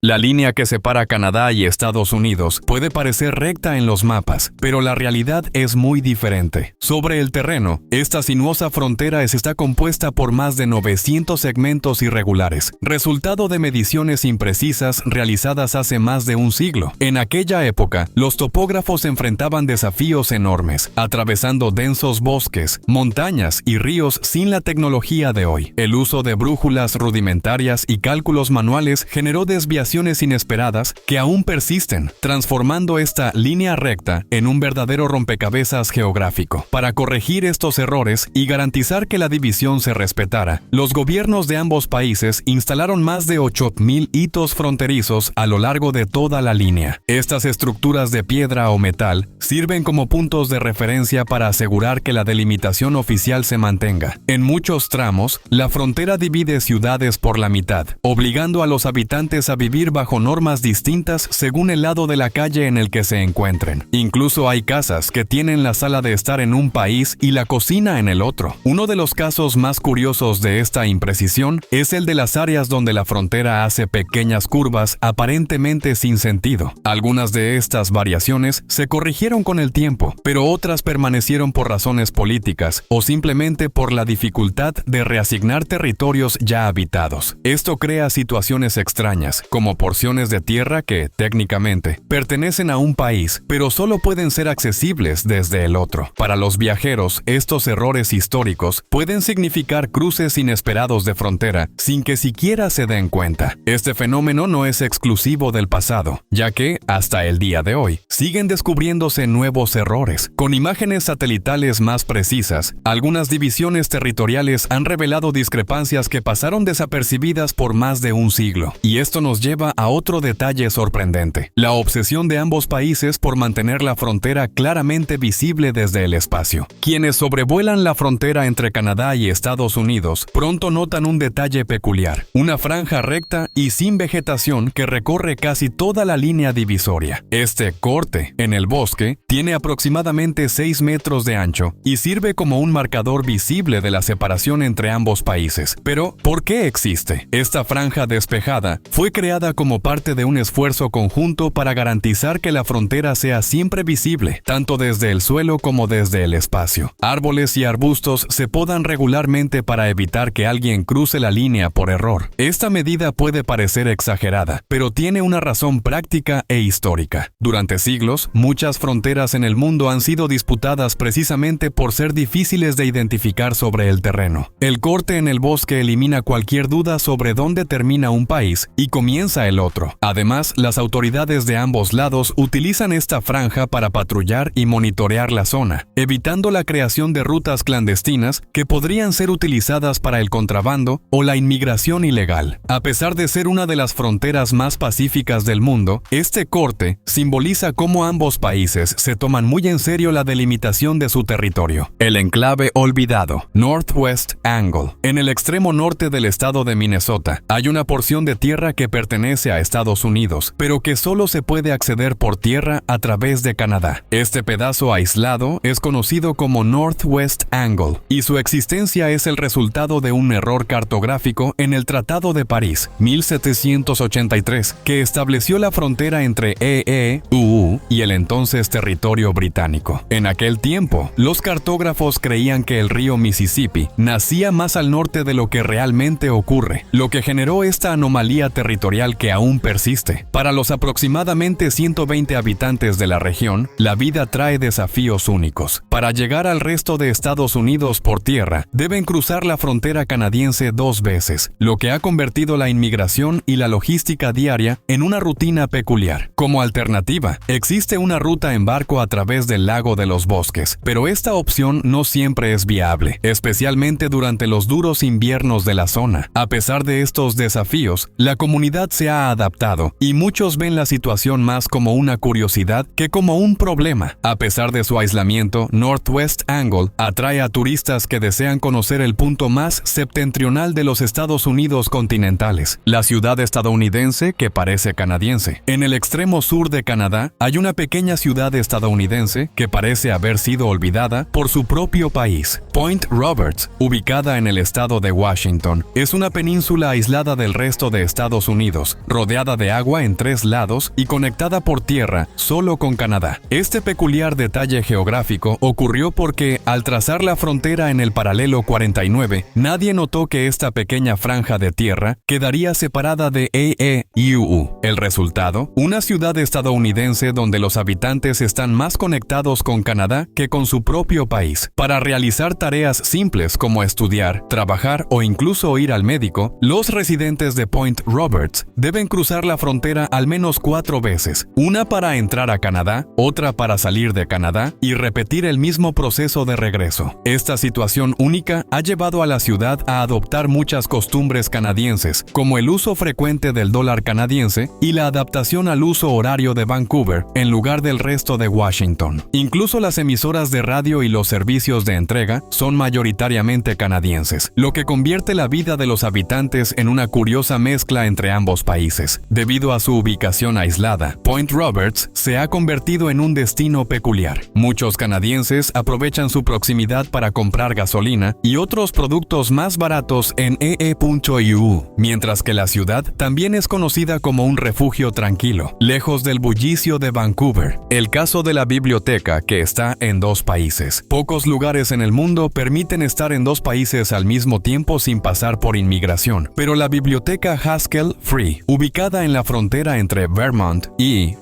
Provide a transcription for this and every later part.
La línea que separa Canadá y Estados Unidos puede parecer recta en los mapas, pero la realidad es muy diferente. Sobre el terreno, esta sinuosa frontera está compuesta por más de 900 segmentos irregulares, resultado de mediciones imprecisas realizadas hace más de un siglo. En aquella época, los topógrafos enfrentaban desafíos enormes, atravesando densos bosques, montañas y ríos sin la tecnología de hoy. El uso de brújulas rudimentarias y cálculos manuales generó desviaciones inesperadas que aún persisten, transformando esta línea recta en un verdadero rompecabezas geográfico. Para corregir estos errores y garantizar que la división se respetara, los gobiernos de ambos países instalaron más de 8,000 hitos fronterizos a lo largo de toda la línea. Estas estructuras de piedra o metal sirven como puntos de referencia para asegurar que la delimitación oficial se mantenga. En muchos tramos, la frontera divide ciudades por la mitad, obligando a los habitantes a vivir bajo normas distintas según el lado de la calle en el que se encuentren. Incluso hay casas que tienen la sala de estar en un país y la cocina en el otro. Uno de los casos más curiosos de esta imprecisión es el de las áreas donde la frontera hace pequeñas curvas aparentemente sin sentido. Algunas de estas variaciones se corrigieron con el tiempo, pero otras permanecieron por razones políticas o simplemente por la dificultad de reasignar territorios ya habitados. Esto crea situaciones extrañas, como porciones de tierra que, técnicamente, pertenecen a un país, pero solo pueden ser accesibles desde el otro. Para los viajeros, estos errores históricos pueden significar cruces inesperados de frontera sin que siquiera se den cuenta. Este fenómeno no es exclusivo del pasado, ya que, hasta el día de hoy, siguen descubriéndose nuevos errores. Con imágenes satelitales más precisas, algunas divisiones territoriales han revelado discrepancias que pasaron desapercibidas por más de un siglo, y esto nos lleva a otro detalle sorprendente: la obsesión de ambos países por mantener la frontera claramente visible desde el espacio. Quienes sobrevuelan la frontera entre Canadá y Estados Unidos pronto notan un detalle peculiar: una franja recta y sin vegetación que recorre casi toda la línea divisoria. Este corte en el bosque tiene aproximadamente 6 metros de ancho y sirve como un marcador visible de la separación entre ambos países. Pero, ¿por qué existe? Esta franja despejada fue creada como parte de un esfuerzo conjunto para garantizar que la frontera sea siempre visible, tanto desde el suelo como desde el espacio. Árboles y arbustos se podan regularmente para evitar que alguien cruce la línea por error. Esta medida puede parecer exagerada, pero tiene una razón práctica e histórica. Durante siglos, muchas fronteras en el mundo han sido disputadas precisamente por ser difíciles de identificar sobre el terreno. El corte en el bosque elimina cualquier duda sobre dónde termina un país y comienza el otro. Además, las autoridades de ambos lados utilizan esta franja para patrullar y monitorear la zona, evitando la creación de rutas clandestinas que podrían ser utilizadas para el contrabando o la inmigración ilegal. A pesar de ser una de las fronteras más pacíficas del mundo, este corte simboliza cómo ambos países se toman muy en serio la delimitación de su territorio. El enclave olvidado, Northwest Angle. En el extremo norte del estado de Minnesota, hay una porción de tierra que pertenece a Estados Unidos, pero que solo se puede acceder por tierra a través de Canadá. Este pedazo aislado es conocido como Northwest Angle, y su existencia es el resultado de un error cartográfico en el Tratado de París, 1783, que estableció la frontera entre EEUU y el entonces territorio británico. En aquel tiempo, los cartógrafos creían que el río Mississippi nacía más al norte de lo que realmente ocurre, lo que generó esta anomalía territorial que aún persiste. Para los aproximadamente 120 habitantes de la región, la vida trae desafíos únicos. Para llegar al resto de Estados Unidos por tierra, deben cruzar la frontera canadiense 2 veces, lo que ha convertido la inmigración y la logística diaria en una rutina peculiar. Como alternativa, existe una ruta en barco a través del lago de los bosques, pero esta opción no siempre es viable, especialmente durante los duros inviernos de la zona. A pesar de estos desafíos, la comunidad se ha adaptado y muchos ven la situación más como una curiosidad que como un problema. A pesar de su aislamiento, Northwest Angle atrae a turistas que desean conocer el punto más septentrional de los Estados Unidos continentales, la ciudad estadounidense que parece canadiense. En el extremo sur de Canadá hay una pequeña ciudad estadounidense que parece haber sido olvidada por su propio país. Point Roberts, ubicada en el estado de Washington, es una península aislada del resto de Estados Unidos, Unidos, rodeada de agua en 3 lados y conectada por tierra solo con Canadá. Este peculiar detalle geográfico ocurrió porque, al trazar la frontera en el paralelo 49, nadie notó que esta pequeña franja de tierra quedaría separada de EEUU. El resultado, una ciudad estadounidense donde los habitantes están más conectados con Canadá que con su propio país. Para realizar tareas simples como estudiar, trabajar o incluso ir al médico, los residentes de Point Roberts deben cruzar la frontera al menos 4 veces, una para entrar a Canadá, otra para salir de Canadá y repetir el mismo proceso de regreso. Esta situación única ha llevado a la ciudad a adoptar muchas costumbres canadienses, como el uso frecuente del dólar canadiense y la adaptación al uso horario de Vancouver en lugar del resto de Washington. Incluso las emisoras de radio y los servicios de entrega son mayoritariamente canadienses, lo que convierte la vida de los habitantes en una curiosa mezcla entre ambos países. Debido a su ubicación aislada, Point Roberts se ha convertido en un destino peculiar. Muchos canadienses aprovechan su proximidad para comprar gasolina y otros productos más baratos en EE.EU, mientras que la ciudad también es conocida como un refugio tranquilo, lejos del bullicio de Vancouver. El caso de la biblioteca, que está en 2 países. Pocos lugares en el mundo permiten estar en 2 países al mismo tiempo sin pasar por inmigración, pero la biblioteca Haskell Free, ubicada en la frontera entre Vermont y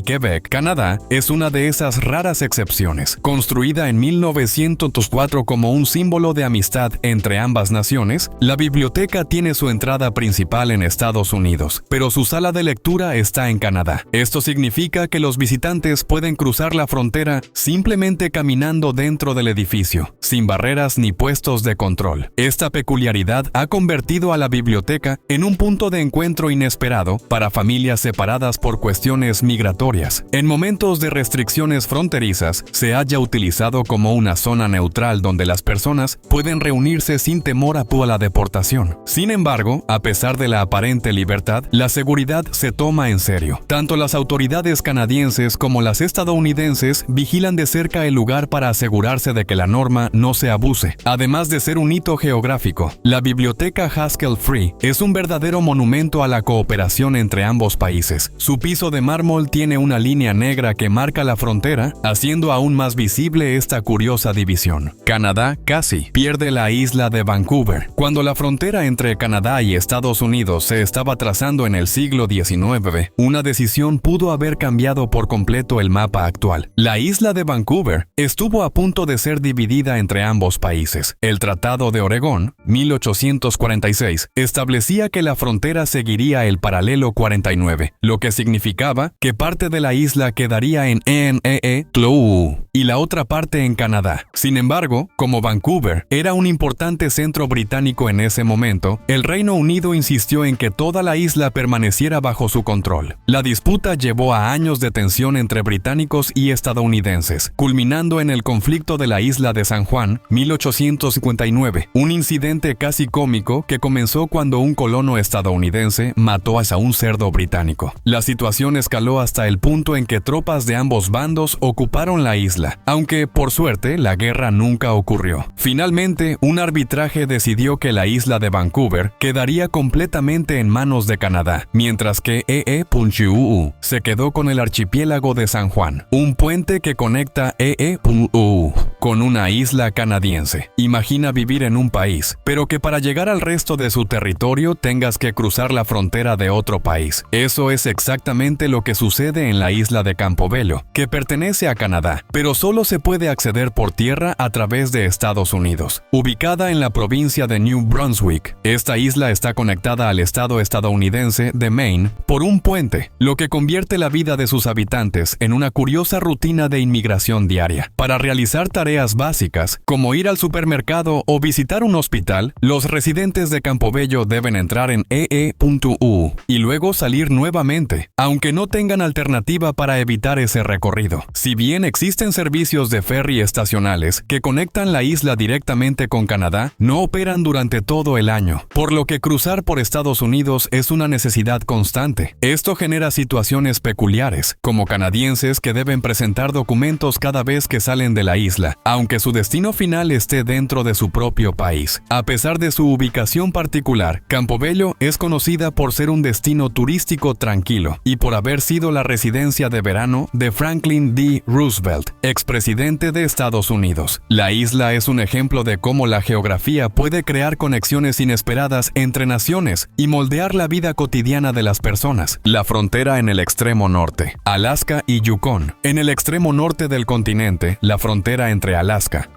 Quebec, Canadá, es una de esas raras excepciones. Construida en 1904 como un símbolo de amistad entre ambas naciones, la biblioteca tiene su entrada principal en Estados Unidos, pero su sala de lectura está en Canadá. Esto significa que los visitantes pueden cruzar la frontera simplemente caminando dentro del edificio, sin barreras ni puestos de control. Esta peculiaridad ha convertido a la biblioteca en un punto de encuentro inesperado para familias separadas por cuestiones migratorias. En momentos de restricciones fronterizas, se haya utilizado como una zona neutral donde las personas pueden reunirse sin temor a la deportación. Sin embargo, a pesar de la aparente libertad, la seguridad se toma en serio. Tanto las autoridades canadienses como las estadounidenses vigilan de cerca el lugar para asegurarse de que la norma no se abuse. Además de ser un hito geográfico, la biblioteca Haskell Free es un verdadero monumento a la cooperación entre ambos países. Su piso de mármol tiene una línea negra que marca la frontera, haciendo aún más visible esta curiosa división. Canadá casi pierde la isla de Vancouver. Cuando la frontera entre Canadá y Estados Unidos se estaba trazando en el siglo XIX, una decisión pudo haber cambiado por completo el mapa actual. La isla de Vancouver estuvo a punto de ser dividida entre ambos países. El Tratado de Oregón, 1846, establecía que la frontera seguiría el paralelo 49, lo que significaba que parte de la isla quedaría en EEUU y la otra parte en Canadá. Sin embargo, como Vancouver era un importante centro británico en ese momento, el Reino Unido insistió en que toda la isla permaneciera bajo su control. La disputa llevó a años de tensión entre británicos y estadounidenses, culminando en el conflicto de la isla de San Juan, 1859, un incidente casi cómico que comenzó cuando un colono estadounidense mató a un cerdo británico. La situación escaló hasta el punto en que tropas de ambos bandos ocuparon la isla, aunque por suerte la guerra nunca ocurrió. Finalmente, un arbitraje decidió que la isla de Vancouver quedaría completamente en manos de Canadá, mientras que EE.EU se quedó con el archipiélago de San Juan, un puente que conecta EE.EU con una isla canadiense. Imagina vivir en un país, pero que para llegar al resto de su territorio tengas que cruzar la frontera de otro país. Eso es exactamente lo que sucede en la isla de Campobello, que pertenece a Canadá, pero solo se puede acceder por tierra a través de Estados Unidos. Ubicada en la provincia de New Brunswick, esta isla está conectada al estado estadounidense de Maine por un puente, lo que convierte la vida de sus habitantes en una curiosa rutina de inmigración diaria. Para realizar tareas básicas, como ir al supermercado o visitar un hospital, los residentes de Campobello deben entrar en EE.EU y luego salir nuevamente, aunque no tengan alternativa para evitar ese recorrido. Si bien existen servicios de ferry estacionales que conectan la isla directamente con Canadá, no operan durante todo el año, por lo que cruzar por Estados Unidos es una necesidad constante. Esto genera situaciones peculiares, como canadienses que deben presentar documentos cada vez que salen de la isla, aunque su destino final esté dentro de su propio país. A pesar de su ubicación particular, Campobello es conocido conocida por ser un destino turístico tranquilo y por haber sido la residencia de verano de Franklin D. Roosevelt, expresidente de Estados Unidos. La isla es un ejemplo de cómo la geografía puede crear conexiones inesperadas entre naciones y moldear la vida cotidiana de las personas. La frontera en el extremo norte, Alaska y Yukon. En el extremo norte del continente, la frontera entre Alaska,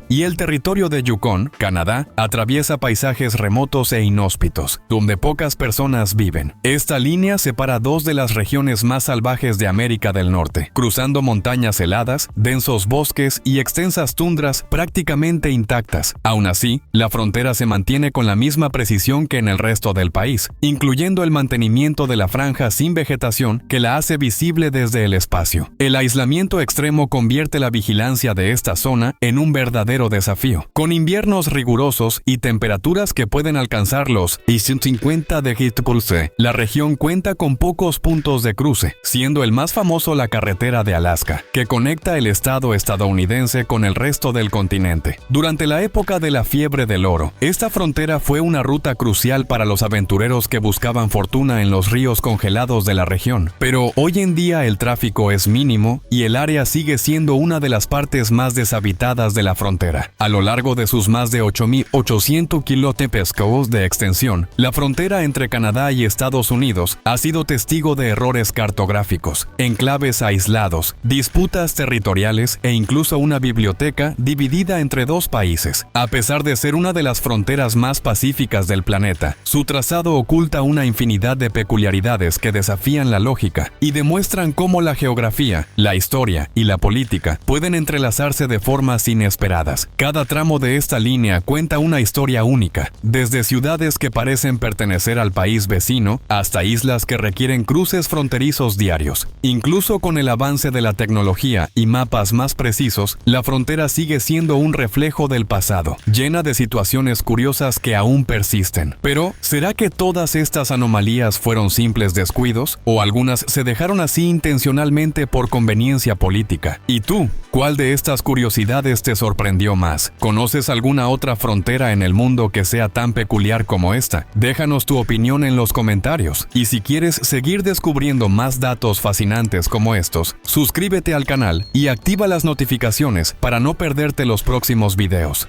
y el territorio de Yukon, Canadá, atraviesa paisajes remotos e inhóspitos, donde pocas personas viven. Esta línea separa dos de las regiones más salvajes de América del Norte, cruzando montañas heladas, densos bosques y extensas tundras prácticamente intactas. Aún así, la frontera se mantiene con la misma precisión que en el resto del país, incluyendo el mantenimiento de la franja sin vegetación que la hace visible desde el espacio. El aislamiento extremo convierte la vigilancia de esta zona en un verdadero desafío, con inviernos rigurosos y temperaturas que pueden alcanzar los 150 de Hectopulse. La región cuenta con pocos puntos de cruce, siendo el más famoso la carretera de Alaska, que conecta el estado estadounidense con el resto del continente. Durante la época de la fiebre del oro, esta frontera fue una ruta crucial para los aventureros que buscaban fortuna en los ríos congelados de la región. Pero hoy en día el tráfico es mínimo y el área sigue siendo una de las partes más deshabitadas de la frontera. A lo largo de sus más de 8.800 kilómetros de extensión, la frontera entre Canadá y Estados Unidos ha sido testigo de errores cartográficos, enclaves aislados, disputas territoriales e incluso una biblioteca dividida entre dos países. A pesar de ser una de las fronteras más pacíficas del planeta, su trazado oculta una infinidad de peculiaridades que desafían la lógica y demuestran cómo la geografía, la historia y la política pueden entrelazarse de formas inesperadas. Cada tramo de esta línea cuenta una historia única, desde ciudades que parecen pertenecer al país vecino hasta islas que requieren cruces fronterizos diarios. Incluso con el avance de la tecnología y mapas más precisos, la frontera sigue siendo un reflejo del pasado, llena de situaciones curiosas que aún persisten. Pero, ¿será que todas estas anomalías fueron simples descuidos? ¿O algunas se dejaron así intencionalmente por conveniencia política? ¿Y tú? ¿Cuál de estas curiosidades te sorprendió más? ¿Conoces alguna otra frontera en el mundo que sea tan peculiar como esta? Déjanos tu opinión en los comentarios. Y si quieres seguir descubriendo más datos fascinantes como estos, suscríbete al canal y activa las notificaciones para no perderte los próximos videos.